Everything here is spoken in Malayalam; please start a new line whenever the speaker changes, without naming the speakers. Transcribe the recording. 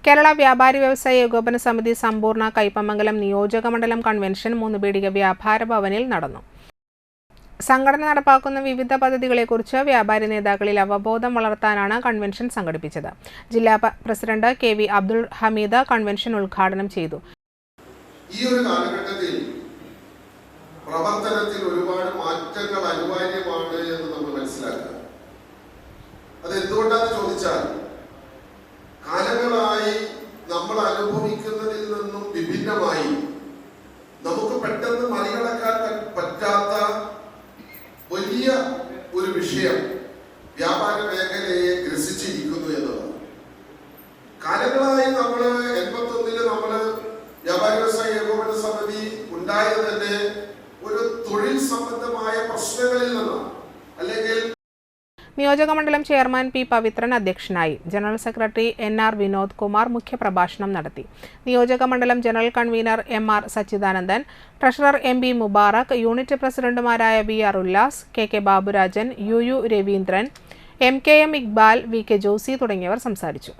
കേരള വ്യാപാരി വ്യവസായ ഏകോപന സമിതി സമ്പൂർണ്ണ കയ്പമംഗലം നിയോജകമണ്ഡലം കൺവെൻഷൻ 3 പീടിക വ്യാപാര ഭവനിൽ നടന്നു. സംഘടന നടപ്പാക്കുന്ന വിവിധ പദ്ധതികളെക്കുറിച്ച് വ്യാപാരി നേതാക്കളിൽ അവബോധം വളർത്താനാണ് കൺവെൻഷൻ സംഘടിപ്പിച്ചത്. ജില്ലാ president KV Abdul Hameed convention ഉദ്ഘാടനം ചെയ്തു.
ഈ ഒരു കാലഘട്ടത്തിൽ പ്രവർത്തനത്തിൽ ഒരുപാട് മാറ്റങ്ങൾ അനിവാര്യമാണ് എന്ന് നമ്മൾ മനസ്സിലാക്കുക. അത് എന്തുകൊണ്ടാണെന്ന് ചോദിച്ചാൽ, കാലങ്ങളായി നമ്മൾ അനുഭവിക്കുന്നതിൽ നിന്നും വിഭിന്നമായി നമുക്ക് പെട്ടെന്ന് മറികടക്കാൻ പറ്റാത്ത വലിയ ഒരു വിഷയം വ്യാപാര മേഖലയെ ഗ്രസിച്ചിരിക്കുന്നു എന്നതാണ്. കാലങ്ങളായി നമ്മൾ 81-ൽ വ്യാപാരി വ്യവസായ ഏകോപന സമിതി ഉണ്ടായത് തന്നെ ഒരു തൊഴിൽ സംബന്ധമായ പ്രശ്നങ്ങളിൽ നിന്നാണ്. അല്ലെങ്കിൽ
നിയോജകമണ്ഡലം ചെയർമാൻ P. പവിത്രൻ അധ്യക്ഷനായി. General secretary NR Vinod Kumar മുഖ്യപ്രഭാഷണം നടത്തി. നിയോജകമണ്ഡലം general convener MR Sachidanandan, treasurer MB Mubarak, unit പ്രസിഡന്റുമാരായ VR Ullas, KK Baburajan, UU Raveendran, MKM Iqbal, VK Josy തുടങ്ങിയവർ സംസാരിച്ചു.